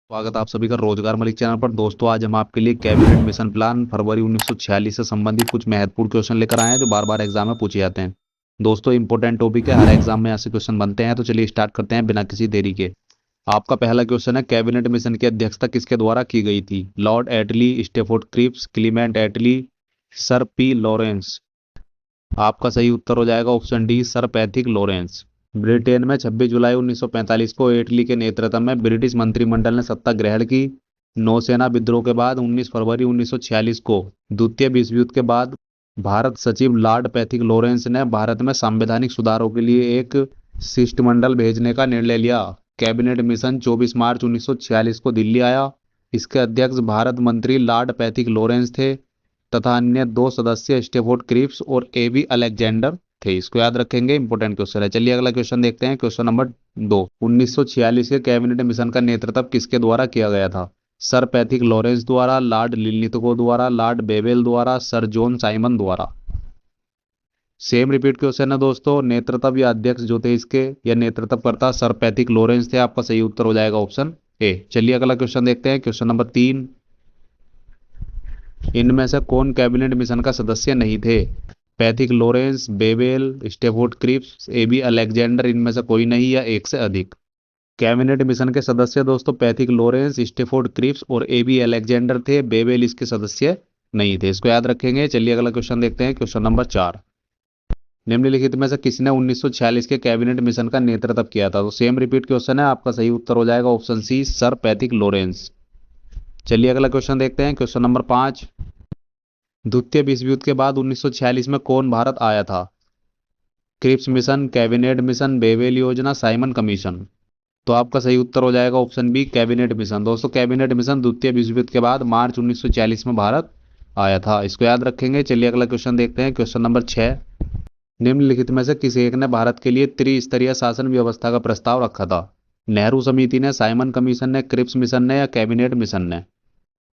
स्वागत है आप सभी का रोजगार मलिक चैनल पर। दोस्तों, आज हम आपके लिए कैबिनेट मिशन प्लान फरवरी 1946 से संबंधित कुछ महत्वपूर्ण क्वेश्चन लेकर आए हैं जो बार बार एग्जाम में पूछे जाते हैं। दोस्तों, इंपॉर्टेंट टॉपिक है, हर एग्जाम में ऐसे क्वेश्चन बनते हैं। तो चलिए स्टार्ट करते हैं बिना किसी देरी के। आपका पहला क्वेश्चन है, कैबिनेट मिशन की अध्यक्षता किसके द्वारा की गई थी? लॉर्ड एटली, स्टेफोर्ड क्रिप्स, क्लीमेंट एटली, सर पी लॉरेंस। आपका सही उत्तर हो जाएगा option D, sir Pethick Lawrence. Britain में 26 जुलाई 1945 को एटली के नेतृत्व में ब्रिटिश मंत्रिमंडल ने सत्ता ग्रहण की। नौसेना विद्रोह के बाद 19 फरवरी 1946 को द्वितीय विश्व युद्ध के बाद भारत सचिव लॉर्ड पैथिक लॉरेंस ने भारत में संवैधानिक सुधारों के लिए एक शिष्टमंडल भेजने का निर्णय लिया। कैबिनेट मिशन 24 मार्च 1946 को दिल्ली आया। इसके अध्यक्ष भारत मंत्री लॉर्ड पैथिक लॉरेंस थे तथा अन्य दो सदस्य स्टेफोर्ड क्रिप्स और एबी अलेक्जेंडर थे। इसको याद रखेंगे, इंपॉर्टेंट क्वेश्चन है। चलिए अगला क्वेश्चन देखते हैं। क्वेश्चन नंबर 2, 1946 के कैबिनेट मिशन का नेतृत्व किसके द्वारा किया गया था? सर पैथिक लॉरेंस द्वारा, लॉर्ड लिलिथगो द्वारा, लॉर्ड बेवेल द्वारा, सर जॉन साइमन द्वारा। सेम रिपीट क्वेश्चन है दोस्तों। नेतृत्व या अध्यक्ष जो थे इसके या नेतृत्व करता सर पैथिक लॉरेंस थे। आपका सही उत्तर हो जाएगा ऑप्शन ए। चलिए अगला क्वेश्चन देखते हैं। क्वेश्चन नंबर 3, इनमें से कौन कैबिनेट मिशन का सदस्य नहीं थे? Pethick Lawrence, Wavell, Stafford Cripps, A B Alexander, इनमें से कोई नहीं या एक से अधिक। कैबिनेट मिशन के सदस्य दोस्तों पैथिक लॉरेंस, स्टेफोर्ड क्रिप्स और एबी अलेक्जेंडर थे। बेवेल इसके सदस्य नहीं थे। इसको याद रखेंगे। चलिए अगला क्वेश्चन देखते हैं। क्वेश्चन नंबर 4, निम्नलिखित में से किसने 1946 के कैबिनेट मिशन का नेतृत्व किया था? तो सेम रिपीट क्वेश्चन है। आपका सही उत्तर हो जाएगा option C, sir Pethick Lawrence. चलिए अगला क्वेश्चन देखते हैं। क्वेश्चन नंबर 5, द्वितीय विश्व युद्ध के बाद 1946 में कौन भारत आया था? Cripps mission, cabinet mission, Wavell योजना, साइमन कमीशन। तो आपका सही उत्तर हो जाएगा ऑप्शन बी, कैबिनेट मिशन। दोस्तों, कैबिनेट मिशन द्वितीय विश्व युद्ध के बाद मार्च 1946 में भारत आया था। इसको याद रखेंगे। चलिए अगला क्वेश्चन देखते हैं। क्वेश्चन नंबर 6, निम्नलिखित में से किस एक ने भारत के लिए त्रिस्तरीय शासन व्यवस्था का प्रस्ताव रखा था? नेहरू समिति ने, साइमन कमीशन ने, क्रिप्स मिशन ने या कैबिनेट मिशन ने?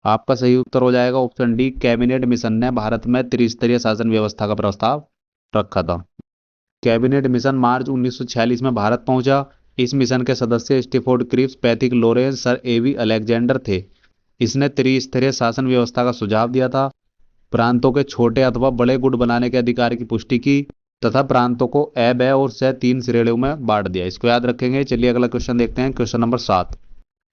आपका सही उत्तर हो जाएगा ऑप्शन डी, कैबिनेट मिशन ने भारत में त्रिस्तरीय शासन व्यवस्था का प्रस्ताव रखा था। कैबिनेट मिशन मार्च 1946 में भारत पहुंचा। इस मिशन के सदस्य स्टीफोर्ड क्रिप्स, पैथिक लॉरेंस, सर एवी अलेक्जेंडर थे। इसने त्रिस्तरीय शासन व्यवस्था का सुझाव दिया था, प्रांतों के छोटे अथवा बड़े गुट बनाने के अधिकार की पुष्टि की तथा प्रांतों को ए, ब और स 3 श्रेणियों में बांट दिया। इसको याद रखेंगे। चलिए अगला क्वेश्चन देखते हैं। क्वेश्चन नंबर 7,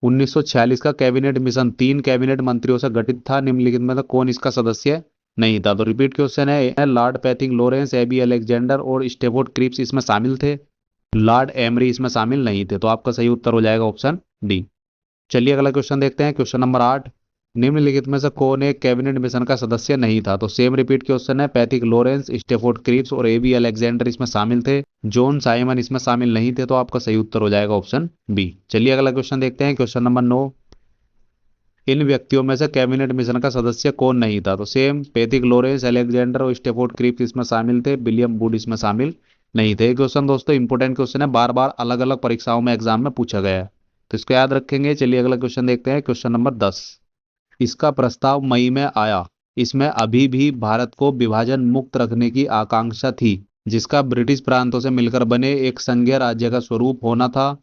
1946 का कैबिनेट मिशन 3 कैबिनेट मंत्रियों से गठित था। निम्नलिखित में से कौन इसका सदस्य नहीं था? तो रिपीट क्वेश्चन है। Lord Pethick Lawrence, A B Alexander और स्टेफोर्ड क्रिप्स इसमें शामिल थे। लॉर्ड एमरी इसमें शामिल नहीं थे। तो आपका सही उत्तर हो जाएगा ऑप्शन डी। चलिए अगला क्वेश्चन देखते हैं। क्वेश्चन नंबर 8, निम्नलिखित में से कौन एक कैबिनेट मिशन का सदस्य नहीं था? तो सेम रिपीट क्वेश्चन है। पैथिक लॉरेंस, स्टेफोर्ड क्रिप्स और एबी अलेक्जेंडर इसमें शामिल थे। जॉन साइमन इसमें शामिल नहीं थे। तो आपका सही उत्तर हो जाएगा ऑप्शन बी। चलिए अगला क्वेश्चन देखते हैं। क्वेश्चन नंबर 9, इन व्यक्तियों में से कैबिनेट मिशन का सदस्य कौन नहीं था? तो सेम, पैथिक लॉरेंस, अलेक्जेंडर और स्टेफोर्ड क्रिप्स इसमें शामिल थे। विलियम वुड इसमें शामिल नहीं थे। क्वेश्चन दोस्तों इंपोर्टेंट क्वेश्चन है, बार बार अलग अलग परीक्षाओं में एग्जाम में पूछा गया है, तो इसको याद रखेंगे। चलिए अगला क्वेश्चन देखते हैं। क्वेश्चन नंबर 10, इसका प्रस्ताव मई में आया। इसमें अभी भी भारत को विभाजन मुक्त रखने की आकांक्षा थी, जिसका ब्रिटिश प्रांतों से मिलकर बने एक संघीय राज्य का स्वरूप होना था।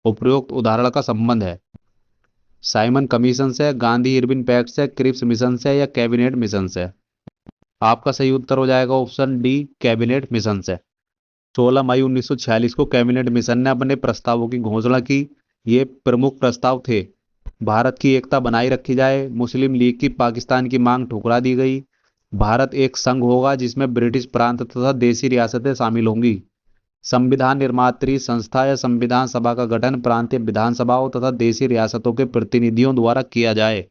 उपरोक्त उदाहरण का संबंध है साइमन कमीशन से, गांधी इरविन पैक्ट से, क्रिप्स मिशन से या कैबिनेट मिशन से? आपका सही उत्तर हो जाएगा ऑप्शन डी, कैबिनेट मिशन से। 16 मई 1946 को कैबिनेट मिशन ने अपने प्रस्तावों की घोषणा की। ये प्रमुख प्रस्ताव थे, भारत की एकता बनाए रखी जाए, मुस्लिम लीग की पाकिस्तान की मांग ठुकरा दी गई, भारत एक संघ होगा जिसमें ब्रिटिश प्रांत तथा देशी रियासतें शामिल होंगी, संविधान निर्मात्री संस्था या संविधान सभा का गठन प्रांतीय विधानसभाओं तथा देशी रियासतों के प्रतिनिधियों द्वारा किया जाए।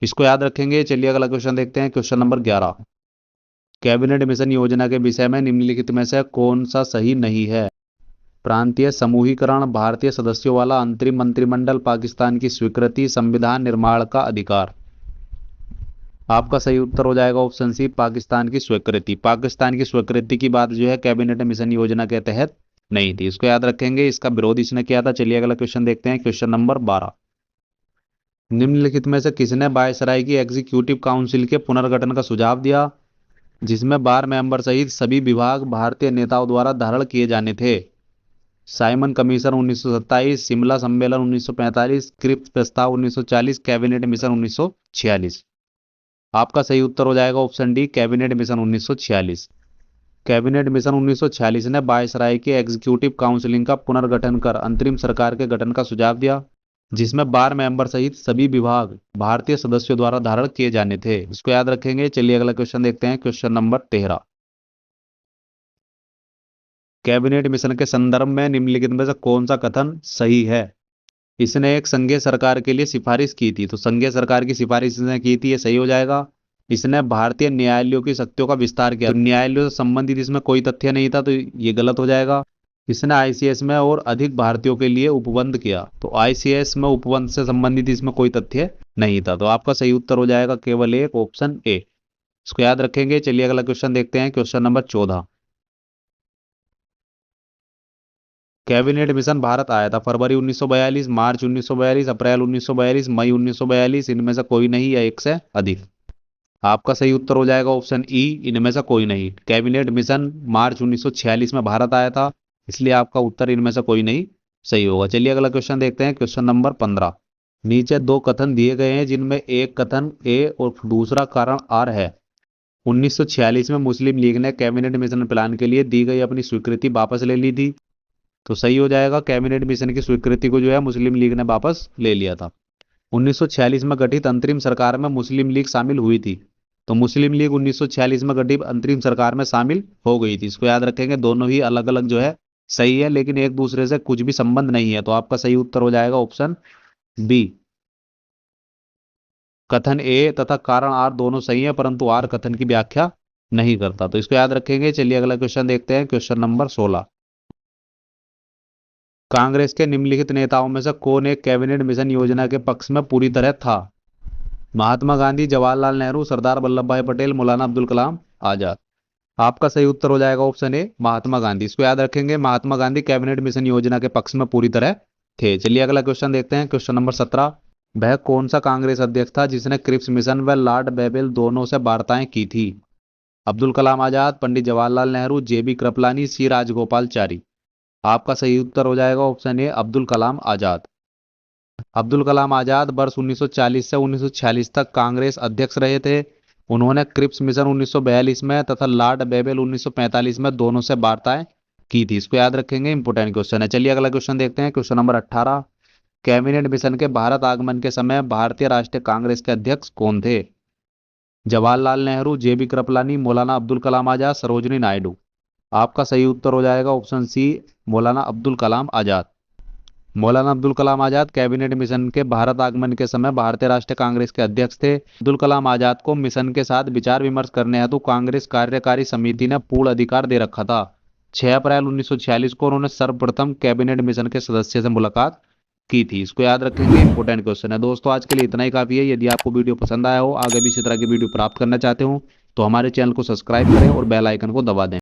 इसको याद रखेंगे। चलिए अगला क्वेश्चन देखते हैं। क्वेश्चन नंबर 11, कैबिनेट मिशन योजना के विषय में निम्नलिखित में से कौन सा सही नहीं है? प्रांतीय समूहीकरण, भारतीय सदस्यों वाला अंतरिम मंत्रिमंडल, पाकिस्तान की स्वीकृति, संविधान निर्माण का अधिकार। आपका सही उत्तर हो जाएगा ऑप्शन सी, पाकिस्तान की स्वीकृति। पाकिस्तान की स्वीकृति की बात जो है कैबिनेट मिशन योजना के तहत नहीं थी। इसको याद रखेंगे। इसका विरोध इसने किया था। चलिए अगला क्वेश्चन देखते हैं। क्वेश्चन नंबर 12, निम्नलिखित में से किसने वायसराय की एग्जीक्यूटिव काउंसिल के पुनर्गठन का सुझाव दिया, जिसमें बार मेंबर सहित सभी विभाग भारतीय नेताओं द्वारा धारण किए जाने थे? साइमन कमीशन 1927, शिमला सम्मेलन 1945, क्रिप्स प्रस्ताव 1940, कैबिनेट मिशन 1946। आपका सही उत्तर हो जाएगा option D, cabinet mission 1946। Cabinet mission 1946 ने वायसराय की एग्जीक्यूटिव काउंसिलिंग का पुनर्गठन कर अंतरिम सरकार के गठन का सुझाव दिया, जिसमें 12 मेंबर सहित सभी विभाग भारतीय सदस्यों द्वारा धारण किए जाने थे। इसको याद रखेंगे। चलिए अगला क्वेश्चन देखते हैं, क्वेश्चन नंबर 13। कैबिनेट मिशन के संदर्भ में निम्नलिखित में से कौन सा कथन सही है? इसने एक संघीय सरकार के लिए सिफारिश की थी, तो संघीय सरकार की सिफारिश इसने की थी, ये सही हो जाएगा। इसने भारतीय न्यायालयों की शक्तियों का विस्तार किया, तो न्यायालयों से संबंधित इसमें कोई तथ्य नहीं था, तो ये गलत हो जाएगा। इसने आईसीएस में और अधिक भारतीयों के लिए उपबंध किया, तो आईसीएस में उपबंध से संबंधित इसमें कोई तथ्य नहीं था, तो आपका सही उत्तर हो जाएगा केवल एक, ऑप्शन ए। इसको याद रखेंगे। चलिए अगला क्वेश्चन देखते हैं, question number 14। Cabinet mission Bharat आया था फरवरी 1942, मार्च 1942, अप्रैल 1942, मई 1942, इनमें से कोई नहीं या एक से अधिक। आपका सही उत्तर हो जाएगा ऑप्शन ई, इनमें से कोई नहीं। कैबिनेट मिशन मार्च 1946 में भारत आया था, इसलिए आपका उत्तर इनमें से कोई नहीं सही होगा। चलिए अगला क्वेश्चन देखते हैं, क्वेश्चन नंबर 15। नीचे दो कथन दिए गए हैं, जिनमें एक कथन ए और दूसरा कारण आर है। 1946 में मुस्लिम लीग ने कैबिनेट मिशन प्लान के लिए दी गई अपनी स्वीकृति वापस ले ली थी, तो सही हो जाएगा। कैबिनेट मिशन की स्वीकृति को जो है मुस्लिम लीग ने वापस ले लिया था। 1946 में गठित अंतरिम सरकार में मुस्लिम लीग शामिल हुई थी, तो मुस्लिम लीग 1946 में गठित अंतरिम सरकार में शामिल हो गई थी। इसको याद रखेंगे। दोनों ही अलग अलग जो है सही है, लेकिन एक दूसरे से कुछ भी संबंध नहीं है, तो आपका सही उत्तर हो जाएगा ऑप्शन बी। कथन ए तथा कारण आर दोनों सही है, परंतु आर कथन की व्याख्या नहीं करता, तो इसको याद रखेंगे। चलिए अगला क्वेश्चन देखते हैं, क्वेश्चन नंबर 16। कांग्रेस के निम्नलिखित नेताओं में से कौन एक कैबिनेट मिशन योजना के पक्ष में पूरी तरह था? महात्मा गांधी, जवाहरलाल नेहरू, सरदार वल्लभ भाई पटेल, मौलाना अब्दुल कलाम आजाद। आपका सही उत्तर हो जाएगा ऑप्शन ए, महात्मा गांधी। इसको याद रखेंगे। महात्मा गांधी कैबिनेट मिशन योजना के पक्ष में पूरी तरह थे। चलिए अगला क्वेश्चन देखते हैं, क्वेश्चन नंबर 17। वह कौन सा कांग्रेस अध्यक्ष था जिसने क्रिप्स मिशन व लॉर्ड बेवेल दोनों से वार्ताएं की थी? अब्दुल कलाम आजाद, पंडित जवाहरलाल नेहरू, जेबी कृपलानी, सी राजगोपालचारी। आपका सही उत्तर हो जाएगा ऑप्शन ए, अब्दुल कलाम आजाद। अब्दुल कलाम आजाद वर्ष 1940 से 1946 तक कांग्रेस अध्यक्ष रहे थे। उन्होंने क्रिप्स मिशन 1942 में तथा लॉर्ड बेवेल 1945 में दोनों से वार्ताएं की थी। इसको याद रखेंगे, इंपोर्टेंट क्वेश्चन है। चलिए अगला क्वेश्चन देखते हैं, क्वेश्चन नंबर 18। कैबिनेट मिशन के भारत आगमन के समय भारतीय राष्ट्रीय कांग्रेस के अध्यक्ष कौन थे? जवाहरलाल नेहरू, जेबी कृपलानी, मौलाना अब्दुल कलाम आजाद, सरोजिनी नायडू। आपका सही उत्तर हो जाएगा ऑप्शन सी, मौलाना अब्दुल कलाम आजाद। मौलाना अब्दुल कलाम आजाद कैबिनेट मिशन के भारत आगमन के समय भारतीय राष्ट्रीय कांग्रेस के अध्यक्ष थे। अब्दुल कलाम आजाद को मिशन के साथ विचार विमर्श करने हेतु कांग्रेस कार्यकारी समिति ने पूर्ण अधिकार दे रखा था। 6 अप्रैल 1946 को उन्होंने सर्वप्रथम कैबिनेट मिशन के सदस्य से मुलाकात की थी। इसको याद रखेंगे, इंपोर्टेंट क्वेश्चन है। दोस्तों आज के लिए इतना ही काफी है। यदि आपको वीडियो पसंद आया हो, आगे भी इसी तरह की वीडियो प्राप्त करना चाहते हो, तो हमारे चैनल को सब्सक्राइब करें और बेल आइकन को दबा दें।